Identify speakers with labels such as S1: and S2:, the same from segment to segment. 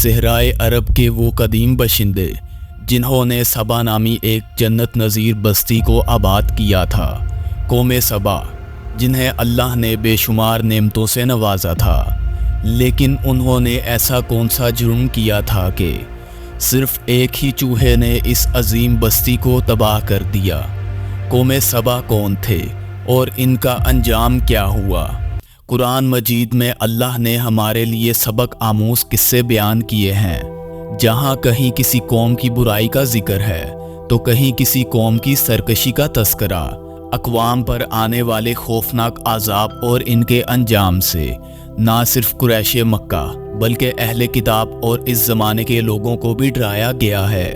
S1: सहराए अरब के वो कदीम बशिंदे जिन्होंने सबा नामी एक जन्नत नज़ीर बस्ती को आबाद किया था। कौम सबा जिन्हें अल्लाह ने बेशुमार नेमतों से नवाजा था, लेकिन उन्होंने ऐसा कौन सा जुर्म किया था कि सिर्फ एक ही चूहे ने इस अजीम बस्ती को तबाह कर दिया। कौम सबा कौन थे और इनका अंजाम क्या हुआ? कुरान मजीद में अल्लाह ने हमारे लिए सबक आमूज़ किस्से बयान किए हैं। जहाँ कहीं किसी कौम की बुराई का जिक्र है तो कहीं किसी कौम की सरकशी का तस्करा। अक़वाम पर आने वाले खौफनाक आज़ाब और इनके अंजाम से ना सिर्फ कुरैश मक्का बल्कि अहले किताब और इस ज़माने के लोगों को भी डराया गया है।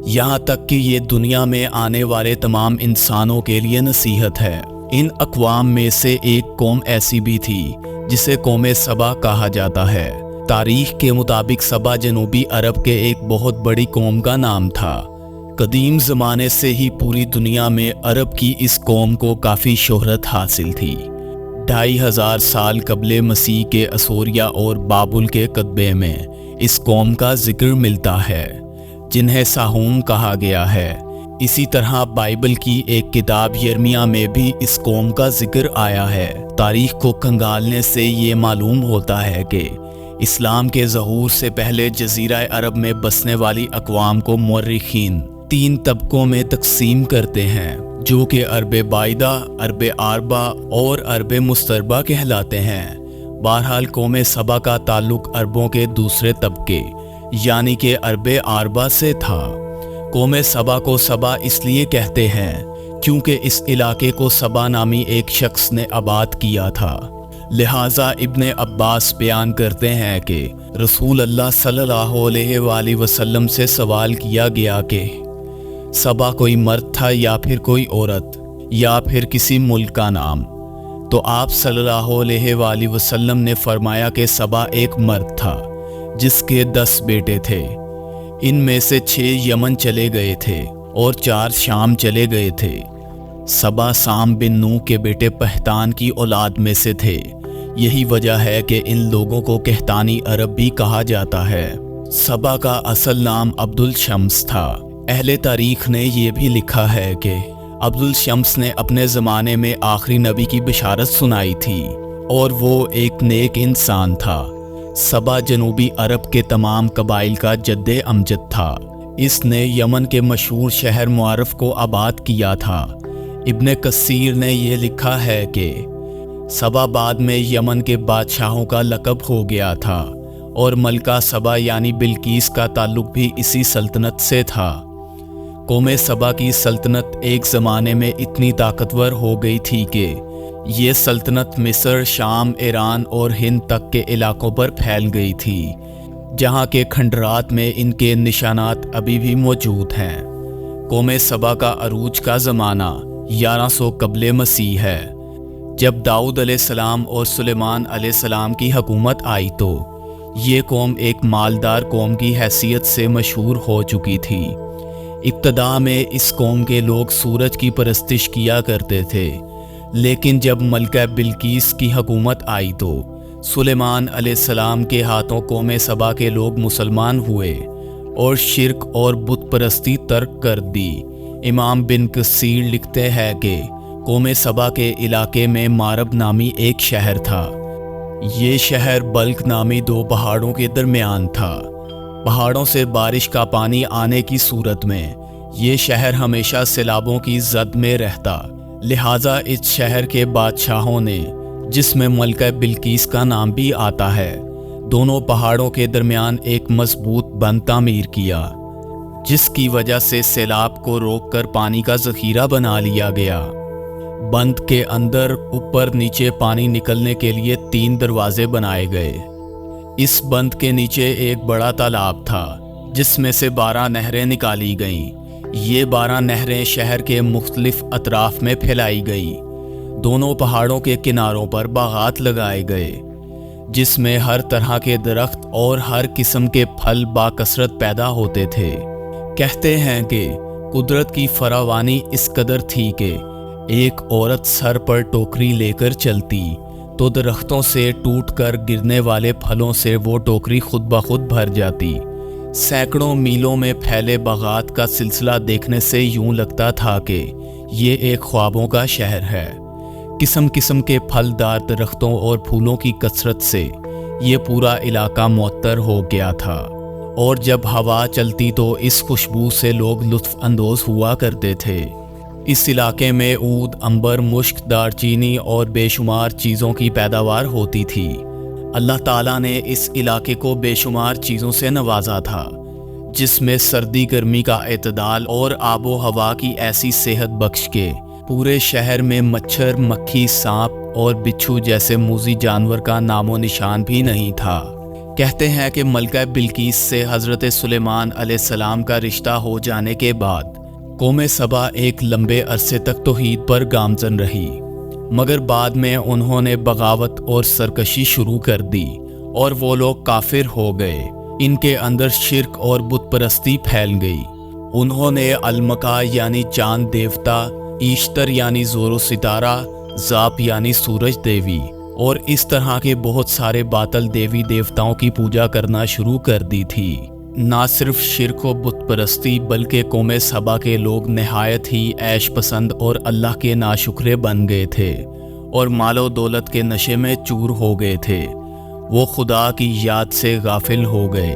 S1: यहाँ तक कि ये दुनिया में आने वाले तमाम इंसानों के लिए नसीहत है। इन अक़वाम में से एक कौम ऐसी भी थी जिसे कौम सबा कहा जाता है। तारीख के मुताबिक सबा जनूबी अरब के एक बहुत बड़ी कौम का नाम था। कदीम ज़माने से ही पूरी दुनिया में अरब की इस कौम को काफ़ी शोहरत हासिल थी। 2500 साल कबले मसीह के असोरिया और बाबुल के कतबे में इस कौम का जिक्र मिलता है, जिन्हें साहूम कहा गया है। इसी तरह बाइबल की एक किताब यर्मिया में भी इस कौम का जिक्र आया है। तारीख को खंगालने से ये मालूम होता है कि इस्लाम के ज़हूर से पहले जज़ीरा अरब में बसने वाली अक़वाम को मुअर्रिखीन 3 तबकों में तकसीम करते हैं, जो कि अरब बाइदा, अरब आरबा और अरब मुस्तरबा कहलाते हैं। बहरहाल कौम सबा का ताल्लुक़ अरबों के दूसरे तबके यानी कि अरब आरबा से था। कौम सबा को सबा इसलिए कहते हैं क्योंकि इस इलाके को सबा नामी एक शख्स ने आबाद किया था। लिहाजा इब्ने अब्बास बयान करते हैं कि रसूल अल्लाह सल्लल्लाहु अलैहि वसल्लम से सवाल किया गया कि सबा कोई मर्द था या फिर कोई औरत या फिर किसी मुल्क का नाम, तो आप सल्लल्लाहु अलैहि वसल्लम ने फरमाया कि सबा एक मर्द था जिसके 10 बेटे थे। इनमें से 6 यमन चले गए थे और 4 शाम चले गए थे। सबा साम बिन नूह के बेटे पहतान की औलाद में से थे। यही वजह है कि इन लोगों को कहतानी अरब भी कहा जाता है। सबा का असल नाम अब्दुल शम्स था। अहले तारीख ने यह भी लिखा है कि अब्दुल शम्स ने अपने ज़माने में आखिरी नबी की बिशारत सुनाई थी और वो एक नेक इंसान था। सबा जनूबी अरब के तमाम कबाइल का जद्दे अमजद था। इसने यमन के मशहूर शहर मुआरफ को आबाद किया था। इब्ने कसीर ने यह लिखा है कि सबा बाद में यमन के बादशाहों का लक़ब हो गया था और मलका सबा यानी बिल्कीस का ताल्लुक़ भी इसी सल्तनत से था। कौम सबा की सल्तनत एक ज़माने में इतनी ताकतवर हो गई थी कि ये सल्तनत मिस्र, शाम, ईरान और हिंद तक के इलाकों पर फैल गई थी, जहाँ के खंडरात में इनके निशानात अभी भी मौजूद हैं। कौम सबा का अरूज का ज़माना 1100 कबले मसीह है। जब दाऊद अलैहिस्सलाम और सुलेमान अलैहिस्सलाम की हुकूमत आई तो ये कौम एक मालदार कौम की हैसियत से मशहूर हो चुकी थी। इब्तदा में इस कौम के लोग सूरज की परस्तिश किया करते थे, लेकिन जब मलका बिल्कीस की हुकूमत आई तो सुलेमान अलैहिस्सलाम के हाथों कौम सबा के लोग मुसलमान हुए और शिर्क और बुत परस्ती तर्क कर दी। इमाम बिन कसीर लिखते हैं कि कौम सबा के इलाके में मारब नामी एक शहर था। ये शहर बल्क नामी 2 पहाड़ों के दरमियान था। पहाड़ों से बारिश का पानी आने की सूरत में ये शहर हमेशा सैलाबों की जद में रहता। लिहाजा इस शहर के बादशाहों ने, जिसमें मलका बिल्कीस का नाम भी आता है, दोनों पहाड़ों के दरमियान एक मजबूत बंद तामीर किया, जिसकी वजह से सैलाब को रोककर पानी का ज़ख़ीरा बना लिया गया। बंद के अंदर ऊपर नीचे पानी निकलने के लिए 3 दरवाजे बनाए गए। इस बंद के नीचे एक बड़ा तालाब था जिसमें से 12 नहरें निकाली गईं। ये 12 नहरें शहर के मुख्तलिफ अतराफ में फैलाई गई। दोनों पहाड़ों के किनारों पर बागात लगाए गए, जिसमें हर तरह के दरख्त और हर किस्म के फल बाकसरत पैदा होते थे। कहते हैं कि कुदरत की फरावानी इस कदर थी कि एक औरत सर पर टोकरी लेकर चलती तो दरख्तों से टूटकर गिरने वाले फलों से वो टोकरी खुद ब खुद भर जाती। सैकड़ों मीलों में फैले बागात का सिलसिला देखने से यूं लगता था कि ये एक ख्वाबों का शहर है। किस्म किस्म के फलदार दरख्तों और फूलों की कसरत से ये पूरा इलाका मुअत्तर हो गया था, और जब हवा चलती तो इस खुशबू से लोग लुत्फ़ अंदोज़ हुआ करते थे। इस इलाके में ऊद, अंबर, मुश्क, दारचीनी और बेशुमार चीज़ों की पैदावार होती थी। अल्लाह ताला ने इस इलाके को बेशुमार चीज़ों से नवाजा था, जिसमें सर्दी गर्मी का एतदाल और आबो हवा की ऐसी सेहत बख्श के पूरे शहर में मच्छर, मक्खी, सांप और बिच्छू जैसे मूज़ी जानवर का नामो निशान भी नहीं था। कहते हैं कि मलका बिल्कीस से हज़रत सुलेमान अलैहिस्सलाम का रिश्ता हो जाने के बाद कौम सबा एक लंबे अरसे तक तौहीद पर गामजन रही, मगर बाद में उन्होंने बगावत और सरकशी शुरू कर दी और वो लोग काफिर हो गए। इनके अंदर शिर्क और बुत परस्ती फैल गई। उन्होंने अलमका यानी चांद देवता, ईश्तर यानी ज़ोरो सितारा, ज़ाप यानी सूरज देवी और इस तरह के बहुत सारे बातल देवी देवताओं की पूजा करना शुरू कर दी थी। ना सिर्फ शिर्क व बुत परस्ती बल्कि कौम सबा के लोग नहायत ही ऐश पसंद और अल्लाह के नाशुक्रे बन गए थे और मालो दौलत के नशे में चूर हो गए थे। वो खुदा की याद से गाफिल हो गए।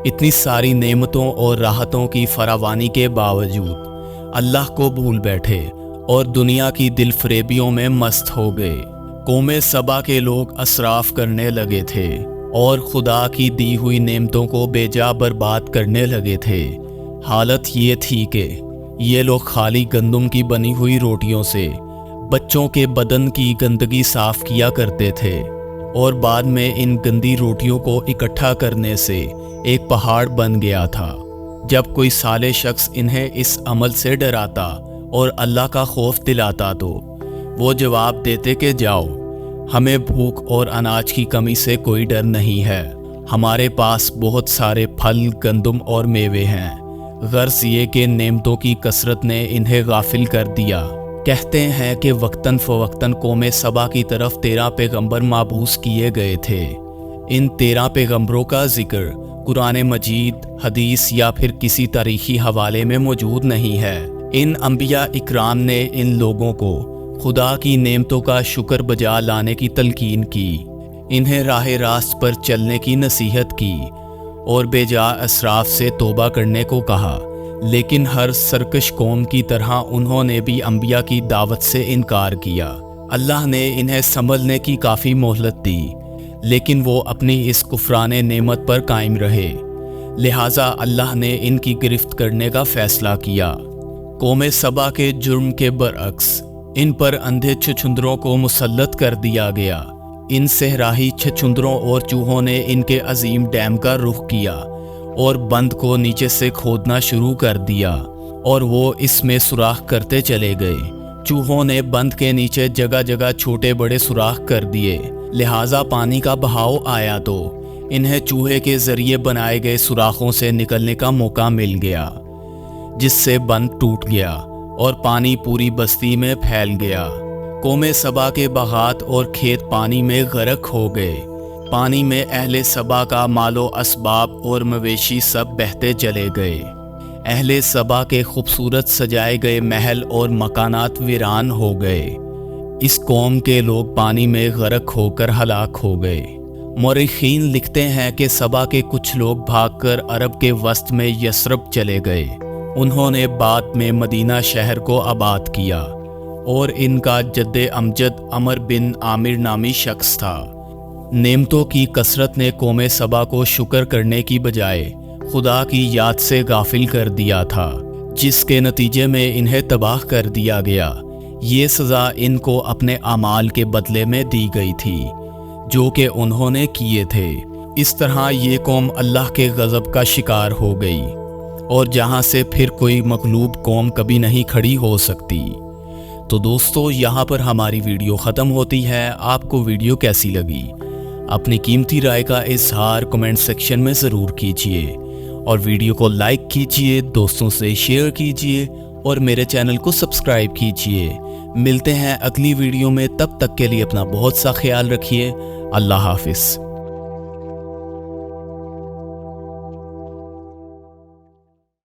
S1: इतनी सारी नेमतों और राहतों की फरावानी के बावजूद अल्लाह को भूल बैठे और दुनिया की दिल फरेबियों में मस्त हो गए। कौम सबा के लोग असराफ करने लगे थे और खुदा की दी हुई नेमतों को बेजा बर्बाद करने लगे थे। हालत ये थी कि ये लोग खाली गंदम की बनी हुई रोटियों से बच्चों के बदन की गंदगी साफ किया करते थे और बाद में इन गंदी रोटियों को इकट्ठा करने से एक पहाड़ बन गया था। जब कोई साले शख्स इन्हें इस अमल से डराता और अल्लाह का खौफ दिलाता तो वो जवाब देते कि जाओ, हमें भूख और अनाज की कमी से कोई डर नहीं है। हमारे पास बहुत सारे फल, गंदम और मेवे हैं। गर्ज ये कि नेमतों की कसरत ने इन्हें गाफिल कर दिया। कहते हैं कि वक्तन फ़वक्तन कौम सबा की तरफ 13 पैगंबर माबूस किए गए थे। इन 13 पैगंबरों का जिक्र कुरान मजीद, हदीस या फिर किसी तारीखी हवाले में मौजूद नहीं है। इन अंबिया इकराम ने इन लोगों को खुदा की नेमतों का शुक्र बजा लाने की तलकीन की, इन्हें राह रास्त पर चलने की नसीहत की और बेजा असराफ से तौबा करने को कहा। लेकिन हर सरकश कौम की तरह उन्होंने भी अंबिया की दावत से इनकार किया। अल्लाह ने इन्हें संभलने की काफ़ी मोहलत दी, लेकिन वो अपनी इस कुफराने नेमत पर कायम रहे। लिहाजा अल्लाह ने इनकी गिरफ्त करने का फ़ैसला किया। कौम सबा के जुर्म के बरअक्स इन पर अंधे छछुंदरों को मुसल्लत कर दिया गया। इन सहराही छछुंदरों और चूहों ने इनके अजीम डैम का रुख किया और बंद को नीचे से खोदना शुरू कर दिया और वो इसमें सुराख करते चले गए। चूहों ने बंद के नीचे जगह जगह छोटे बड़े सुराख कर दिए। लिहाजा पानी का बहाव आया तो इन्हें चूहे के जरिए बनाए गए सुराखों से निकलने का मौका मिल गया, जिससे बंद टूट गया और पानी पूरी बस्ती में फैल गया। कौम सबा के बागात और खेत पानी में गर्क हो गए। पानी में अहले सबा का मालो असबाब और मवेशी सब बहते चले गए। अहले सबा के खूबसूरत सजाए गए महल और मकानात वीरान हो गए। इस कौम के लोग पानी में गर्क होकर हलाक हो गए। मौरिखीन लिखते हैं कि सबा के कुछ लोग भागकर अरब के वस्त में यसरब चले गए। उन्होंने बाद में मदीना शहर को आबाद किया और इनका जद्दे अमजद अमर बिन आमिर नामी शख्स था। नेमतों की कसरत ने कौम सबा को शुक्र करने की बजाय खुदा की याद से गाफिल कर दिया था, जिसके नतीजे में इन्हें तबाह कर दिया गया। ये सज़ा इनको अपने अमाल के बदले में दी गई थी जो कि उन्होंने किए थे। इस तरह ये कौम अल्लाह के गज़ब का शिकार हो गई और जहाँ से फिर कोई मगलूब कौम कभी नहीं खड़ी हो सकती। तो दोस्तों, यहाँ पर हमारी वीडियो ख़त्म होती है। आपको वीडियो कैसी लगी? अपनी कीमती राय का इजहार कमेंट सेक्शन में ज़रूर कीजिए और वीडियो को लाइक कीजिए, दोस्तों से शेयर कीजिए और मेरे चैनल को सब्सक्राइब कीजिए। ملتے ہیں اگلی ویڈیو میں، تب تک کے لیے اپنا بہت سا خیال رکھیے۔ اللہ حافظ۔